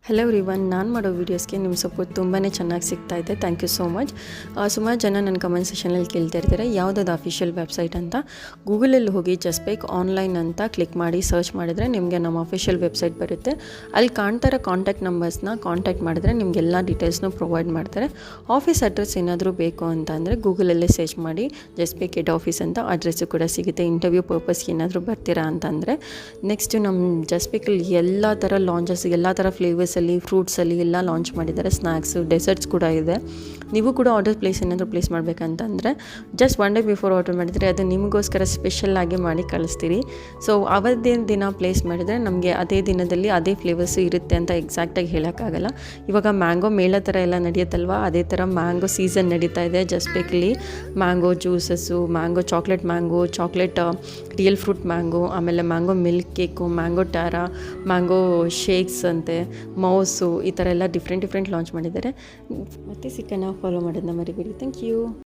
Hello everyone, ನಾನು ಮಾಡೋ ವೀಡಿಯೋಸ್ಗೆ ನಿಮ್ಮ ಸಪೋರ್ಟ್ ತುಂಬಾ ಚೆನ್ನಾಗಿ ಸಿಗ್ತಾ ಇದೆ. Thank you so much. ಸುಮಾರು ಜನ ನನ್ನ ಕಮೆಂಟ್ ಸೆಷನಲ್ಲಿ ಕೇಳ್ತಾ ಇರ್ತಾರೆ ಯಾವುದಾದ್ರು ಅಫಿಷಿಯಲ್ ವೆಬ್ಸೈಟ್ ಅಂತ. ಗೂಗಲಲ್ಲಿ ಹೋಗಿ ಜಸ್ಟ್ಬೇಕ್ ಆನ್ಲೈನ್ ಅಂತ ಕ್ಲಿಕ್ ಮಾಡಿ ಸರ್ಚ್ ಮಾಡಿದರೆ ನಿಮಗೆ ನಮ್ಮ ಅಫಿಷಿಯಲ್ ವೆಬ್ಸೈಟ್ ಬರುತ್ತೆ. ಅಲ್ಲಿ ಕಾಣ್ತಾರೋ ಕಾಂಟ್ಯಾಕ್ಟ್ ನಂಬರ್ಸ್ನ ಕಾಂಟ್ಯಾಕ್ಟ್ ಮಾಡಿದ್ರೆ ನಿಮಗೆಲ್ಲ ಡೀಟೇಲ್ಸ್ನು ಪ್ರೊವೈಡ್ ಮಾಡ್ತಾರೆ. ಆಫೀಸ್ ಅಡ್ರೆಸ್ ಏನಾದರೂ ಬೇಕು ಅಂತ ಅಂದರೆ ಗೂಗಲಲ್ಲೇ ಸರ್ಚ್ ಮಾಡಿ ಜಸ್ಟ್ಬೇಕ್ ಹೆಡ್ ಆಫೀಸ್ ಅಂತ ಅಡ್ರೆಸ್ಸು ಕೂಡ ಸಿಗುತ್ತೆ. ಇಂಟರ್ವ್ಯೂ ಪರ್ಪಸ್ಗೆ ಏನಾದರೂ ಬರ್ತೀರಾ ಅಂತಂದರೆ. ನೆಕ್ಸ್ಟು ನಮ್ಮ ಜಸ್ಟ್ಬೇಕಲ್ಲಿ ಎಲ್ಲ ಥರ ಲಾಂಚಸ್, ಎಲ್ಲ ಥರ ಫ್ಲೇವರ್ಸಲ್ಲಿ, ಫ್ರೂಟ್ಸಲ್ಲಿ ಎಲ್ಲ ಲಾಂಚ್ ಮಾಡಿದ್ದಾರೆ. ಸ್ನ್ಯಾಕ್ಸು, ಡೆಸರ್ಟ್ಸ್ ಕೂಡ ಇದೆ. ನೀವು ಕೂಡ ಆರ್ಡರ್ ಏನಾದರೂ ಪ್ಲೇಸ್ ಮಾಡಬೇಕಂತಂದರೆ just one day before order ಮಾಡಿದರೆ ಅದು ನಿಮಗೋಸ್ಕರ ಸ್ಪೆಷಲ್ಲಾಗಿ ಮಾಡಿ ಕಳಿಸ್ತೀರಿ. ಸೊ ಅವತ್ತೇ ದಿನ ಪ್ಲೇಸ್ ಮಾಡಿದರೆ ನಮಗೆ ಅದೇ ದಿನದಲ್ಲಿ ಅದೇ ಫ್ಲೇವರ್ಸು ಇರುತ್ತೆ ಅಂತ ಎಕ್ಸಾಕ್ಟಾಗಿ ಹೇಳೋಕ್ಕಾಗಲ್ಲ. ಇವಾಗ ಮ್ಯಾಂಗೋ ಮೇಳ ಥರ ಎಲ್ಲ ನಡೆಯುತ್ತಲ್ವ, ಅದೇ ಥರ ಮ್ಯಾಂಗೋ ಸೀಸನ್ ನಡೀತಾ ಇದೆ ಜಸ್ಟ್ಬೇಕಲ್ಲಿ. Mango juices, mango chocolate real fruit mango, ಆಮೇಲೆ ಮ್ಯಾಂಗೋ ಮಿಲ್ಕ್ ಕೇಕು, ಮ್ಯಾಂಗೋ ಟ್ಯಾರಾ, ಮ್ಯಾಂಗೋ ಶೇಕ್ಸ್ ಅಂತೆ, ಮೌಸು, ಈ ಥರ ಎಲ್ಲ ಡಿಫ್ರೆಂಟ್ ಲಾಂಚ್ ಮಾಡಿದ್ದಾರೆ. ಮತ್ತೆ ಸಿಕ್ಕನ್ನು ಫಾಲೋ ಮಾಡೋದನ್ನ ಮರಿಬೇಡಿ. Thank you.